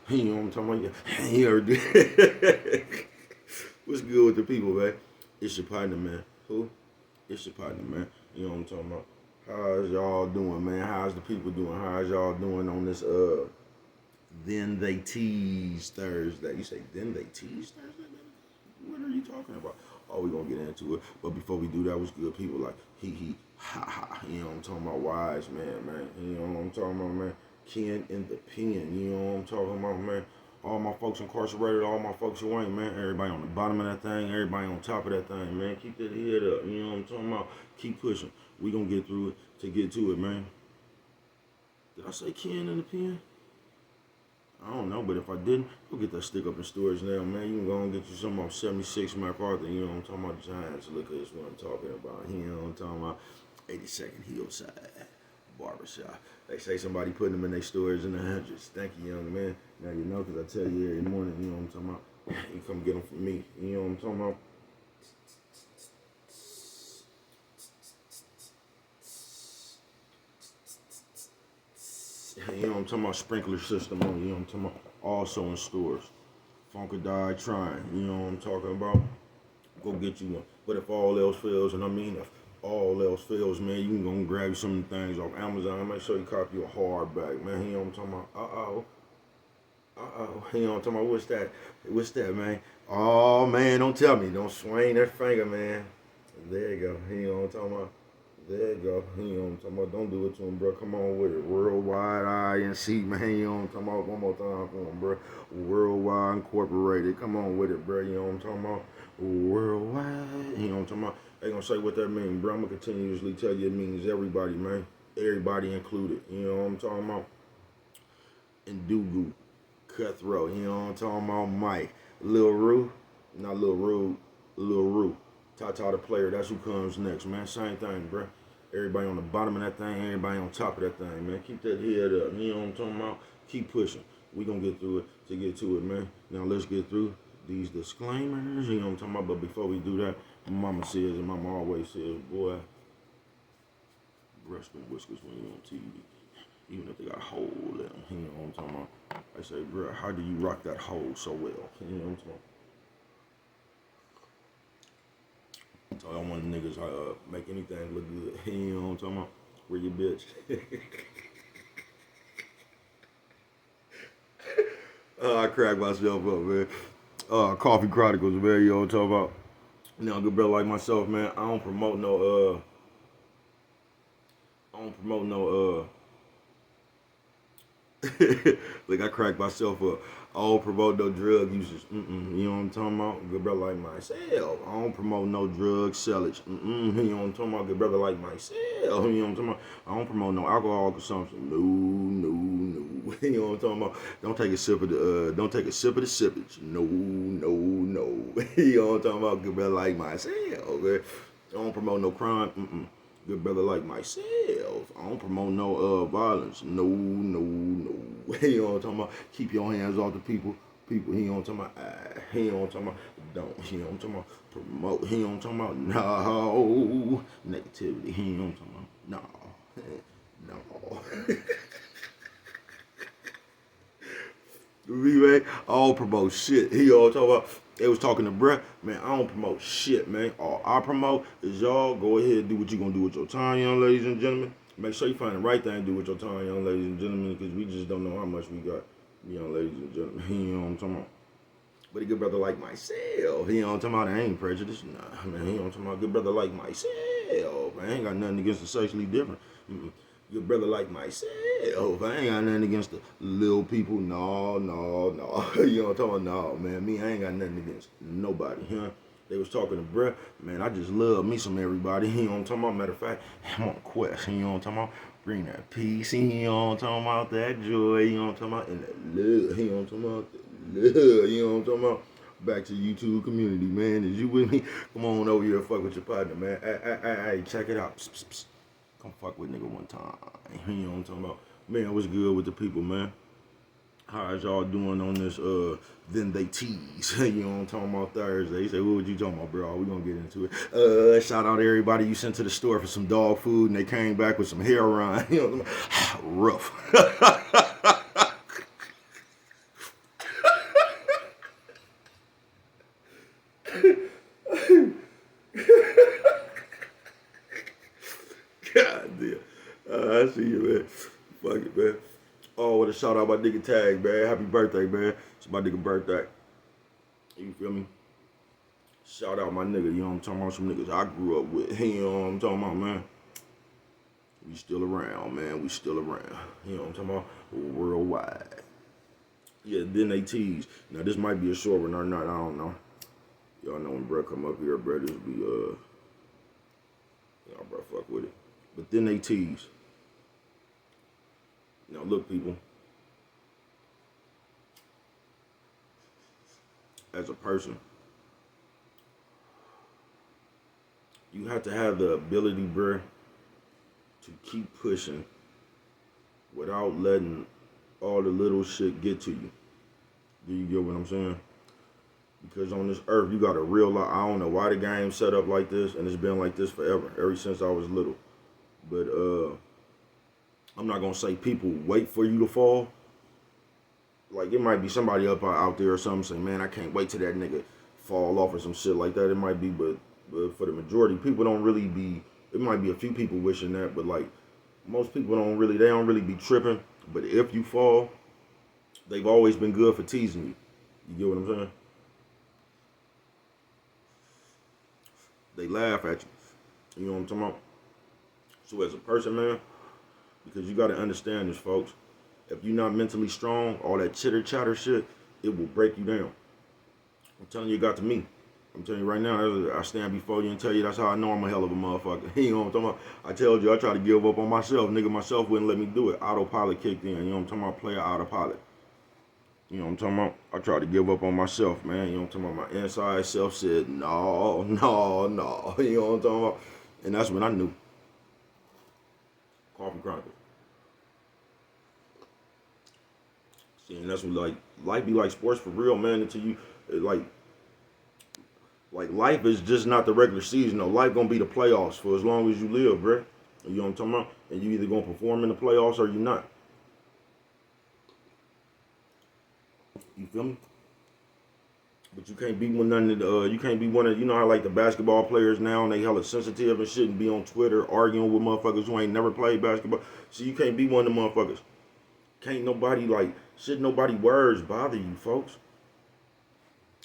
You know what I'm talking about? You heard that? What's good with the people, man? It's your partner, man. Who? It's your partner, man. You know what I'm talking about? How's y'all doing, man? How's the people doing? How's y'all doing on this Then They Tease Thursday? You say Then They Tease Thursday? What are you talking about? Oh, we gonna get into it. But before we do that, what's good? People like he, ha ha. You know what I'm talking about? Wise man. You know what I'm talking about, man? Ken in the pen. You know what I'm talking about, man? All my folks incarcerated, all my folks who ain't, man. Everybody on the bottom of that thing, everybody on top of that thing, man. Keep that head up. You know what I'm talking about? Keep pushing. We gonna get through it to get to it, man. Did I say Ken in the pen? I don't know, but if I didn't, go get that stick up in storage now, man. You can go and get you some off 76 MacArthur. You know what I'm talking about? Giants. Look at this, what I'm talking about. You know what I'm talking about? 82nd Hillside Barbershop. They say somebody putting them in their storage in the hundreds. Thank you, young man. Now you know, because I tell you every morning, you know what I'm talking about? You come get them from me. You know what I'm talking about? You know what I'm talking about? Sprinkler system on. You know what I'm talking about? Also in stores. Funkadie trying. You know what I'm talking about? Go get you one. But if all else fails, and I mean if all else fails, man, you can go and grab you some of the things off Amazon. Make sure you copy a hardback, man. You know what I'm talking about? You know what I'm talking about? What's that? What's that, man? Oh, man, don't tell me. Don't swing that finger, man. There you go. You know what I'm talking about? There you go. You know what I'm talking about? Don't do it to him, bro. Come on with it. Worldwide INC, man. You know what I'm talking about? One more time for him, bro. Worldwide Incorporated. Come on with it, bro. You know what I'm talking about? Worldwide. You know what I'm talking about? They gonna say what that means, bro. I'm gonna continuously tell you it means everybody, man. Everybody included. You know what I'm talking about? Indugu. Cutthroat. You know what I'm talking about? Mike. Lil Rue. Not Lil Rue. Lil Rue. Tata the player. That's who comes next, man. Same thing, bro. Everybody on the bottom of that thing, everybody on top of that thing, man. Keep that head up. You know what I'm talking about? Keep pushing. We gonna get through it to get to it, man. Now let's get through these disclaimers. You know what I'm talking about? But before we do that, mama says, and mama always says, boy, brush them whiskers when you're on TV. Even if they got a hole in them. You know what I'm talking about? I say, bro, how do you rock that hole so well? You know what I'm talking about? So I don't want niggas make anything look good. You know what I'm talking about? Where your bitch? I crack myself up, man. Coffee Chronicles, man. You know what I'm talking about? Now, good brother like myself, man. I don't promote no. Like I crack myself up. I don't promote no drug usage. You know what I'm talking about? Good brother like myself. I don't promote no drug sellage. You know what I'm talking about? Good brother like myself. You know what I'm talking about? I don't promote no alcohol consumption. No. You know what I'm talking about? Don't take a sip of the the sippage. No. You know what I'm talking about? Good brother like myself. Okay? I don't promote no crime. Good brother like myself. I don't promote no violence. No. You know what I'm talking about? Keep your hands off the people. People, you know what I'm talking about? You know what I'm talking about? Don't, you know what I'm talking about? Promote, you know what I'm talking about? No. Negativity, you know what I'm talking about? No. Me, man, I don't promote shit. You know what I'm talking about? They was talking to bruh, man, I don't promote shit, man. All I promote is y'all go ahead and do what you gonna do with your time, young ladies and gentlemen. Make sure you find the right thing to do with your time, young ladies and gentlemen, because we just don't know how much we got, young ladies and gentlemen. You know what I'm talking about? But a good brother like myself, you know what I'm talking about? I ain't prejudiced. Nah, man, you know what I'm talking about? Good brother like myself. I ain't got nothing against the sexually different. Good brother like myself. I ain't got nothing against the little people. No. You know what I'm talking about? No, man. Me, I ain't got nothing against nobody. Huh? They was talking to bruh. Man, I just love me some everybody. You know what I'm talking about? Matter of fact, I'm on a quest. You know what I'm talking about? Bring that peace. You know what I'm talking about? That joy. You know what I'm talking about? And that love. You know what I'm talking about? Love. You know what I'm talking about? Back to YouTube community, man. Is you with me? Come on over here and fuck with your partner, man. Hey, check it out. Psst. Come fuck with nigga one time. You know what I'm talking about? Man, what's good with the people, man? How's y'all doing on this, Then They Tease? You know what I'm talking about? Thursday. You say, what you talking about, bro? We gonna get into it. Shout out to everybody you sent to the store for some dog food and they came back with some hair rind. You know what I'm talking about? Rough. see you, man. Fuck it, man. Oh, what a shout out my nigga Tag, man. Happy birthday, man. It's my nigga birthday. You feel me? Shout out my nigga, you know what I'm talking about? Some niggas I grew up with. You know what I'm talking about, man? We still around, man. We still around. You know what I'm talking about? Worldwide. Yeah, then they tease. Now, this might be a short one or not. I don't know. Y'all know when bro come up here, bro, this be, y'all, bro, fuck with it. But then they tease. Now, look, people. As a person, you have to have the ability, bro, to keep pushing without letting all the little shit get to you. Do you get what I'm saying? Because on this earth, you got to realize, I don't know why the game's set up like this, and it's been like this forever, ever since I was little. But I'm not going to say people wait for you to fall. Like, it might be somebody up out there or something saying, man, I can't wait till that nigga fall off or some shit like that. It might be, but for the majority, people don't really be, it might be a few people wishing that, but like, most people don't really be tripping. But if you fall, they've always been good for teasing you. You get what I'm saying? They laugh at you. You know what I'm talking about? So as a person, man, because you got to understand this, folks. If you're not mentally strong, all that chitter chatter shit, it will break you down. I'm telling you, it got to me. I'm telling you right now, I stand before you and tell you that's how I know I'm a hell of a motherfucker. You know what I'm talking about? I told you I tried to give up on myself. Nigga, myself wouldn't let me do it. Autopilot kicked in. You know what I'm talking about? Player autopilot. You know what I'm talking about? I tried to give up on myself, man. You know what I'm talking about? My inside self said, no. You know what I'm talking about? And that's when I knew. Coffee Chronicles. See, and that's what, like, life be like sports for real, man, until you, like life is just not the regular season, though. Life gonna be the playoffs for as long as you live, bruh. You know what I'm talking about? And you either gonna perform in the playoffs or you not. You feel me? But you can't be one of the, you can't be one of, you know how like the basketball players now, and they hella sensitive and shit and be on Twitter arguing with motherfuckers who ain't never played basketball. See, you can't be one of the motherfuckers. Can't nobody, like, shit, nobody words bother you, folks.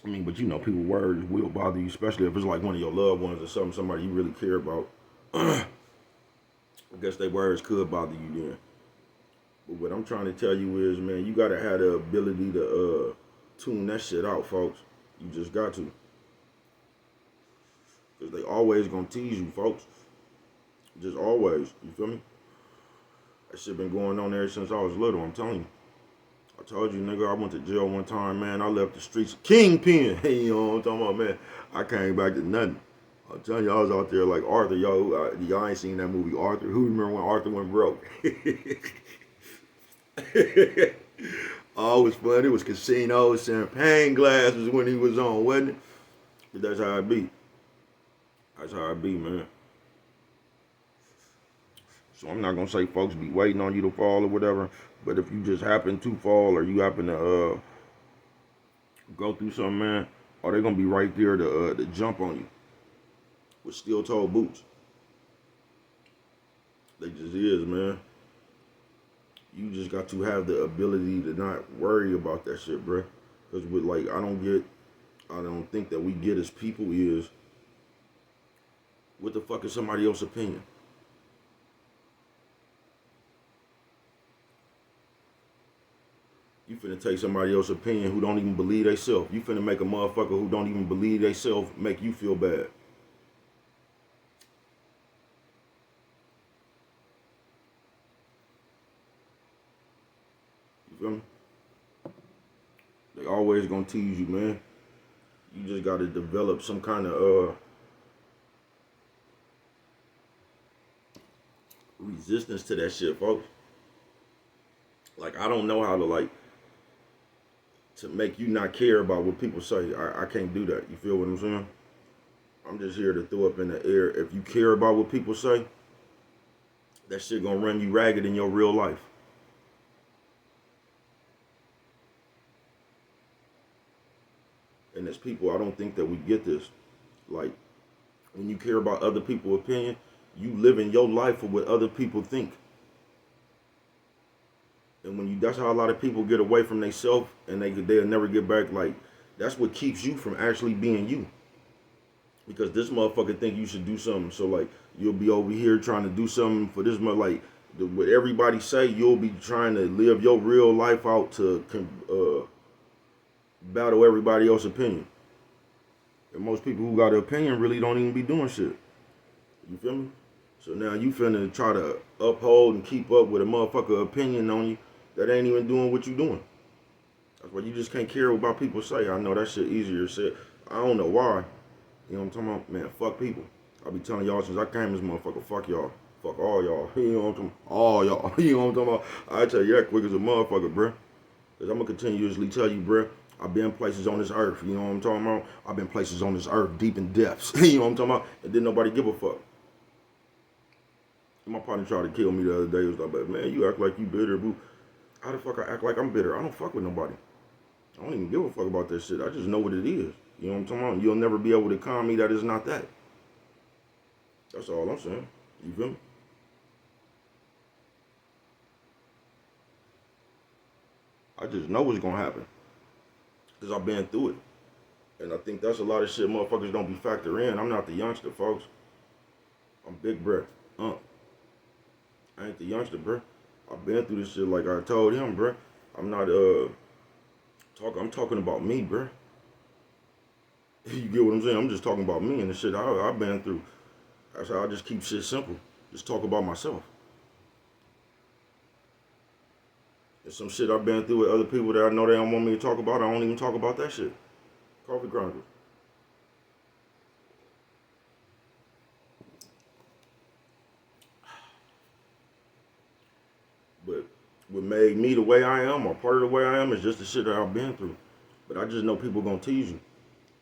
I mean, but you know, people words will bother you, especially if it's like one of your loved ones or something, somebody you really care about. I guess their words could bother you then. But what I'm trying to tell you is, man, you gotta have the ability to tune that shit out, folks. You just got to. Because they always gonna tease you, folks. Just always. You feel me? That shit been going on ever since I was little, I'm telling you. I told you, nigga, I went to jail one time, man. I left the streets kingpin. You know what I'm talking about, man? I came back to nothing. I'm telling you, I was out there like Arthur. Y'all ain't seen that movie, Arthur. Who remember when Arthur went broke? Oh, it was fun. It was casinos, champagne glasses when he was on, wasn't it? But that's how it be. That's how it be, man. So I'm not gonna say folks be waiting on you to fall or whatever, but if you just happen to fall or you happen to go through something, man, or they gonna be right there to jump on you with steel-toe boots. They just is, man. You just got to have the ability to not worry about that shit, bruh. Cause with like I don't think that we get as people is, what the fuck is somebody else's opinion? You finna take somebody else's opinion who don't even believe they self. You finna make a motherfucker who don't even believe they self make you feel bad. You feel me? They always gonna tease you, man. You just gotta develop some kind of resistance to that shit, folks. Like, I don't know how to make you not care about what people say. I can't do that. You feel what I'm saying? I'm just here to throw up in the air. If you care about what people say, that shit gonna run you ragged in your real life. And as people, I don't think that we get this. Like, when you care about other people's opinion, you live in your life for what other people think. And when that's how a lot of people get away from themselves, and they'll never get back. Like, that's what keeps you from actually being you. Because this motherfucker think you should do something. So like, you'll be over here trying to do something for this like what everybody say. You'll be trying to live your real life out to battle everybody else's opinion. And most people who got an opinion really don't even be doing shit. You feel me? So now you finna try to uphold and keep up with a motherfucker opinion on you that ain't even doing what you doing. That's why you just can't care about people say. I know that shit easier said. I don't know why. You know what I'm talking about? Man, fuck people. I be telling y'all since I came this motherfucker, fuck y'all. Fuck all y'all. You know what I'm talking about? All y'all. You know what I'm talking about? I tell you that quick as a motherfucker, bruh. Because I'm going to continuously tell you, bruh, I've been places on this earth. You know what I'm talking about? I've been places on this earth deep in depths. You know what I'm talking about? And didn't nobody give a fuck. My partner tried to kill me the other day. He was like, man, you act like you bitter, boo. How the fuck I act like I'm bitter? I don't fuck with nobody. I don't even give a fuck about that shit. I just know what it is. You know what I'm talking about? You'll never be able to calm me that it's not that. That's all I'm saying. You feel me? I just know what's gonna happen. Because I've been through it. And I think that's a lot of shit motherfuckers don't be factoring in. I'm not the youngster, folks. I'm big bruh. I ain't the youngster, bruh. I've been through this shit like I told him, bruh. I'm not I'm talking about me, bruh. You get what I'm saying? I'm just talking about me and the shit I've been through. That's how I just keep shit simple. Just talk about myself. And some shit I've been through with other people that I know they don't want me to talk about, I don't even talk about that shit. Coffee Chronicles. But what made me the way I am, or part of the way I am, is just the shit that I've been through. But I just know people gonna tease you.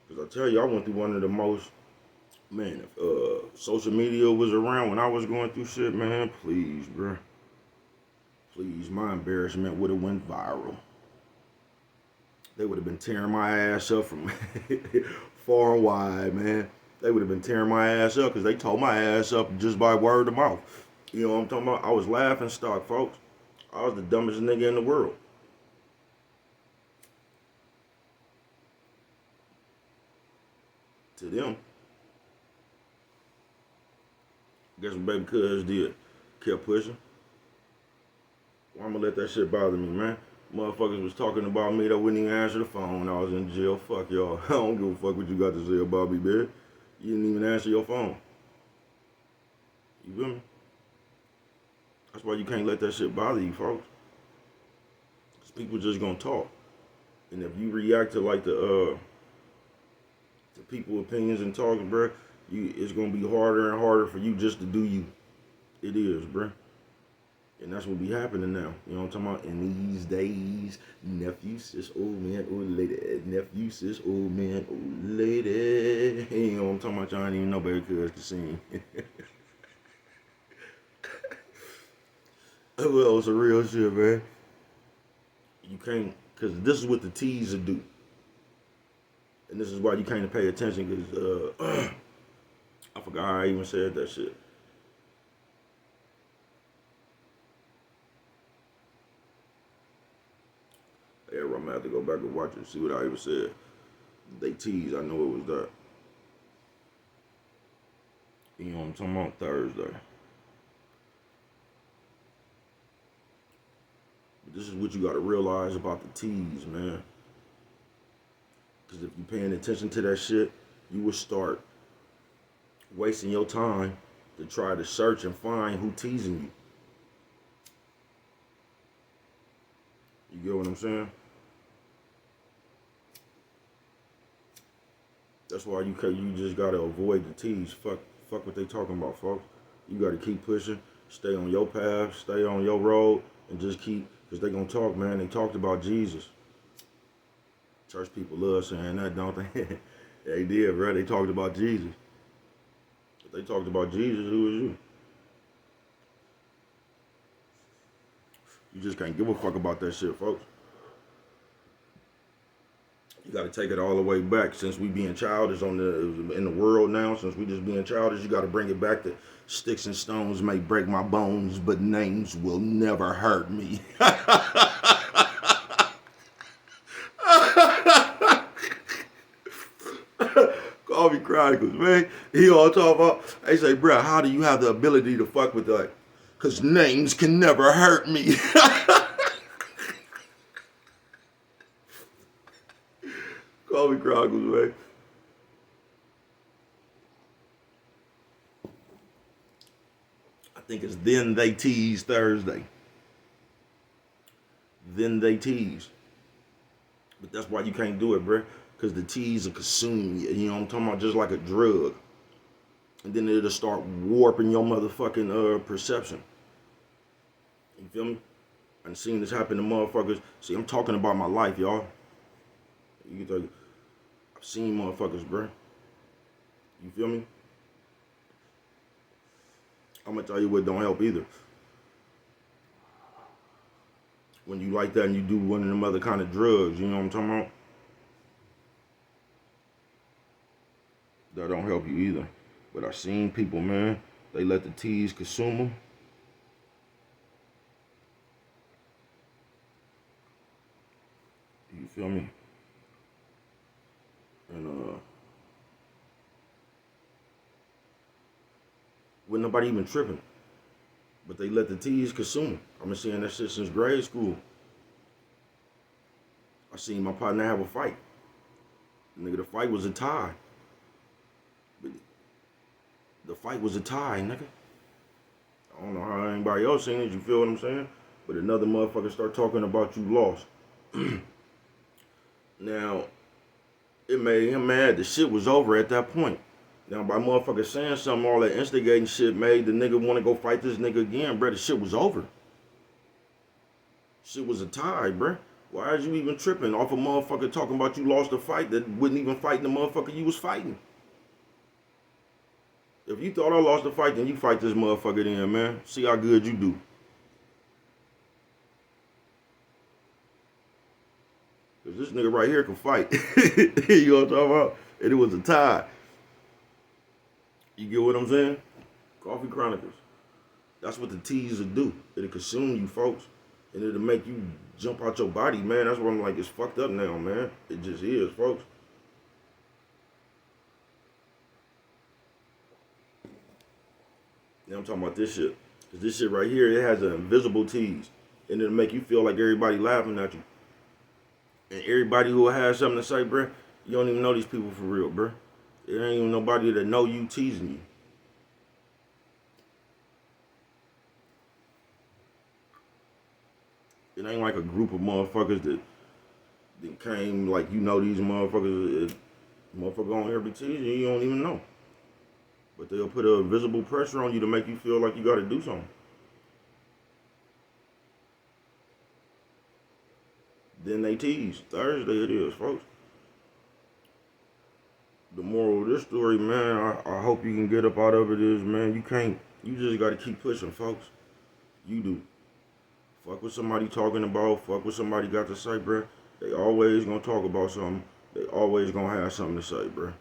Because I tell you, I went through one of the most, man, if social media was around when I was going through shit, man, please, bruh. Please, my embarrassment would have went viral. They would have been tearing my ass up from far and wide, man. They would have been tearing my ass up because they tore my ass up just by word of mouth. You know what I'm talking about? I was laughing stock, folks. I was the dumbest nigga in the world. To them. Guess what baby cuz did? Kept pushing. Well, I'm gonna let that shit bother me, man. Motherfuckers was talking about me that wouldn't even answer the phone when I was in jail. Fuck y'all. I don't give a fuck what you got to say about me, man. You didn't even answer your phone. You feel me? That's why you can't let that shit bother you, folks. Cause people just gonna talk. And if you react to like the people opinions and talking, bruh, it's gonna be harder and harder for you just to do you. It is, bruh. And that's what be happening now. You know what I'm talking about? In these days, nephew, sis, old man, old lady. Nephew, sis, old man, old lady. You know what I'm talking about? Y'all ain't even know baby cuz can sing. Well, it's a real shit, man. You can't, because this is what the Tease do. And this is why you can't pay attention, because I forgot how I even said that shit. Yeah, I'm gonna have to go back and watch it, see what I even said. They Tease, I know it was that. You know what I'm talking about? Thursday. But this is what you gotta realize about the Tease, man. Because if you're paying attention to that shit, you will start wasting your time to try to search and find who teasing you. You get what I'm saying? That's why you just gotta avoid the tease. Fuck what they talking about, folks. You gotta keep pushing, stay on your path, stay on your road, and just keep, because they gonna talk, man. They talked about Jesus. Church people love saying that, don't they? They did, bro. They talked about Jesus. If they talked about Jesus, who is you? You just can't give a fuck about that shit, folks. You got to take it all the way back. Since we being childish in the world now, since we just being childish, you got to bring it back to sticks and stones may break my bones, but names will never hurt me. Coffee Chronicles, man. He all talk about. They say, bro, how do you have the ability to fuck with that? Cause names can never hurt me. Coffee Chronicles, man. I think it's Then They Tease Thursday. Then They Tease. But that's why you can't do it, bro. Because the tease will consume you. You know what I'm talking about? Just like a drug. And then it'll start warping your motherfucking perception. You feel me? I've seen this happen to motherfuckers. See, I'm talking about my life, y'all. You can I've seen motherfuckers, bro. You feel me? I'm gonna tell you what don't help either. When you like that and you do one of them other kind of drugs, you know what I'm talking about? That don't help you either. But I've seen people, man, they let the tease consume them. You feel me? And with nobody even tripping. But they let the tease consume them. I've been seeing that shit since grade school. I seen my partner have a fight. Nigga, the fight was a tie. The fight was a tie, nigga. I don't know how anybody else seen it, you feel what I'm saying? But another motherfucker start talking about you lost. Now, it made him mad. The shit was over at that point. Now, by motherfucker saying something, all that instigating shit made the nigga want to go fight this nigga again, bro. The shit was over. Shit was a tie, bro. Why is you even tripping off a motherfucker talking about you lost a fight that wasn't even fighting the motherfucker you was fighting? If you thought I lost a fight, then you fight this motherfucker then, man. See how good you do. Cause this nigga right here can fight. You know what I'm talking about? And it was a tie. You get what I'm saying? Coffee Chronicles. That's what the tease will do. It'll consume you, folks. And it'll make you jump out your body, man. That's why I'm like, it's fucked up now, man. It just is, folks. Now I'm talking about this shit. Cause this shit right here, it has an invisible tease. And it'll make you feel like everybody laughing at you. And everybody who has something to say, bruh, you don't even know these people for real, bruh. There ain't even nobody that know you teasing you. It ain't like a group of motherfuckers that came like, you know, these motherfuckers, motherfucker on here be teasing you don't even know. But they'll put a visible pressure on you to make you feel like you gotta do something. Then they tease. Thursday it is, folks. The moral of this story, man, I hope you can get up out of it is, man, you just gotta keep pushing, folks. You do. Fuck what somebody talking about, fuck what somebody got to say, bruh. They always gonna talk about something. They always gonna have something to say, bruh.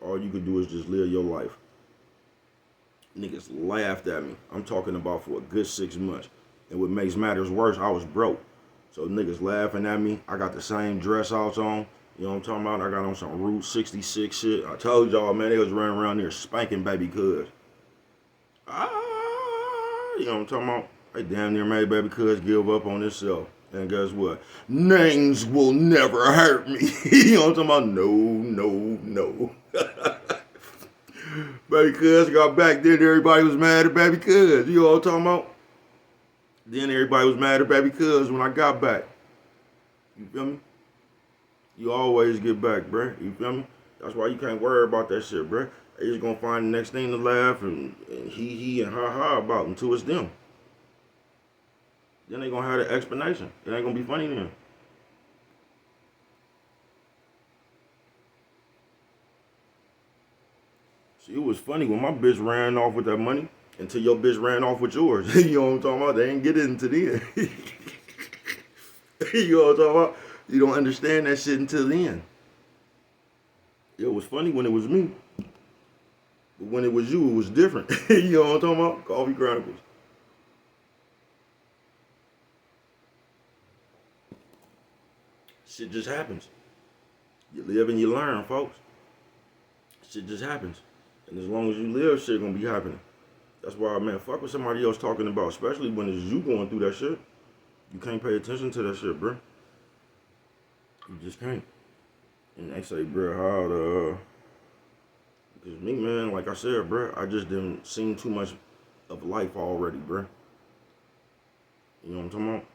All you can do is just live your life. Niggas laughed at me. I'm talking about for a good 6 months. And what makes matters worse, I was broke. So niggas laughing at me. I got the same dress outs on. You know what I'm talking about? I got on some Route 66 shit. I told y'all, man, they was running around there spanking baby cuz. You know what I'm talking about? They damn near made baby cuz give up on himself. And guess what? Names will never hurt me. You know what I'm talking about? No. Baby cuz got back then, everybody was mad at baby cuz. You know what I'm talking about? Then everybody was mad at baby cuz when I got back. You feel me? You always get back, bruh. You feel me? That's why you can't worry about that shit, bruh. They just gonna find the next thing to laugh and he and ha about until it's them. Then they gonna have the explanation. It ain't gonna be funny then. See, it was funny when my bitch ran off with that money until your bitch ran off with yours. You know what I'm talking about? They ain't get it into then. You know what I'm talking about? You don't understand that shit until then. It was funny when it was me, but when it was you, it was different. You know what I'm talking about? Coffee Chronicles. Shit just happens. You live and you learn, folks. Shit just happens. And as long as you live, shit gonna be happening. That's why, man, fuck what somebody else talking about, especially when it's you going through that shit. You can't pay attention to that shit, bro. You just can't. And they say, bro, how the... Because me, man, like I said, bro, I just didn't seen too much of life already, bro. You know what I'm talking about?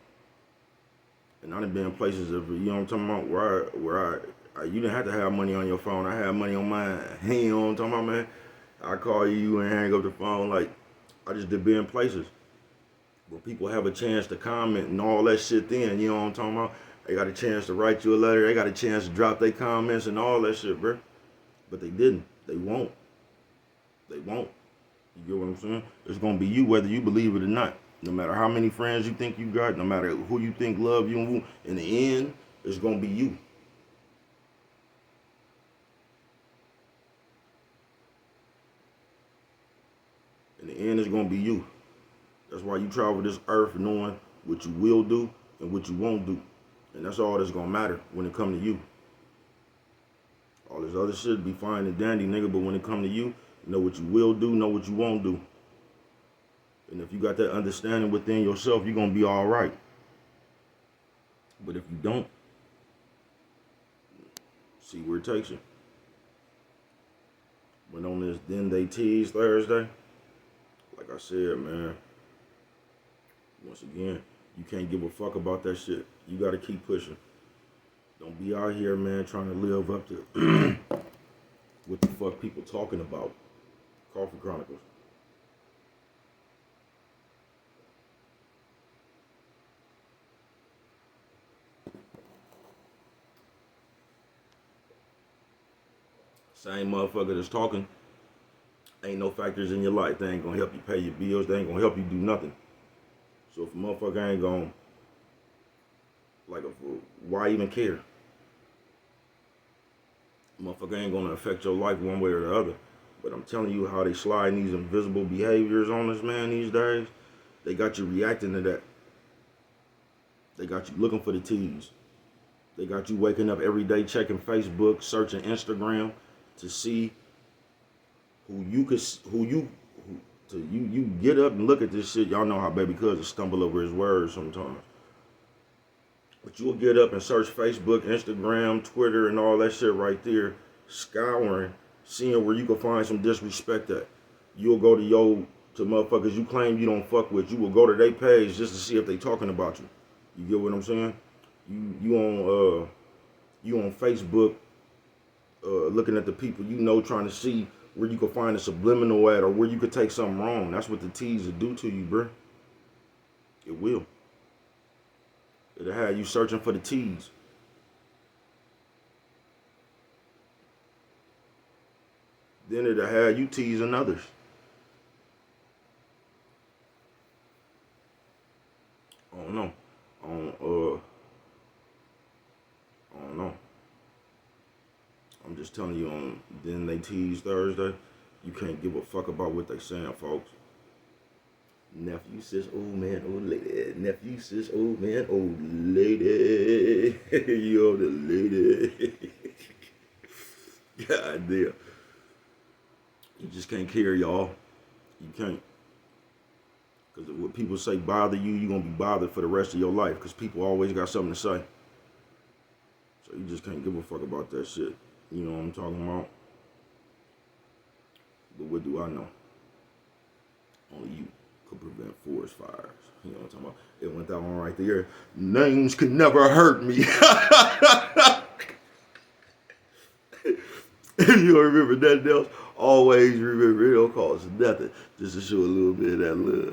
And I done been in places of, you know what I'm talking about, where you didn't have to have money on your phone. I had money on mine. You know what I'm talking about, man? I call you and hang up the phone. Like, I just did be in places where people have a chance to comment and all that shit then. You know what I'm talking about? They got a chance to write you a letter. They got a chance to drop their comments and all that shit, bro. But they didn't. They won't. They won't. You get what I'm saying? It's going to be you whether you believe it or not. No matter how many friends you think you got, no matter who you think love you, in the end, it's going to be you. In the end, it's going to be you. That's why you travel this earth knowing what you will do and what you won't do. And that's all that's going to matter when it comes to you. All this other shit be fine and dandy, nigga, but when it comes to you, know what you will do, know what you won't do. And if you got that understanding within yourself, you're going to be all right. But if you don't, see where it takes you. Went on this Then They Tease Thursday. Like I said, man, once again, you can't give a fuck about that shit. You got to keep pushing. Don't be out here, man, trying to live up to what the fuck people talking about. Coffee Chronicles. Same motherfucker that's talking, ain't no factors in your life. They ain't gonna help you pay your bills. They ain't gonna help you do nothing. So if a motherfucker ain't gonna, why even care? Motherfucker ain't gonna affect your life one way or the other. But I'm telling you how they slide these invisible behaviors on us, man, these days. They got you reacting to that. They got you looking for the tease. They got you waking up every day checking Facebook, searching Instagram to see you get up and look at this shit. Y'all know how baby cousin stumble over his words sometimes. But you'll get up and search Facebook, Instagram, Twitter, and all that shit right there, scouring, seeing where you can find some disrespect at. You'll go to motherfuckers you claim you don't fuck with. You will go to their page just to see if they talking about you. You get what I'm saying? You on Facebook, looking at the people you know, trying to see where you can find a subliminal at or where you could take something wrong. That's what the tease will do to you, bro. It will. It'll have you searching for the tease. Then it'll have you teasing others. I don't know. I don't know. I'm just telling you, on Then They Tease Thursday, you can't give a fuck about what they saying, folks. Nephew says, old man, old lady. Nephew says, old man, old lady. You're the lady. God damn. You just can't care, y'all. You can't. Because what people say bother you, you're going to be bothered for the rest of your life. Because people always got something to say. So you just can't give a fuck about that shit. You know what I'm talking about? But what do I know? Only you could prevent forest fires. You know what I'm talking about? It went that one right there. Names can never hurt me. If you don't remember nothing else, always remember it don't cost nothing. Just to show a little bit of that love.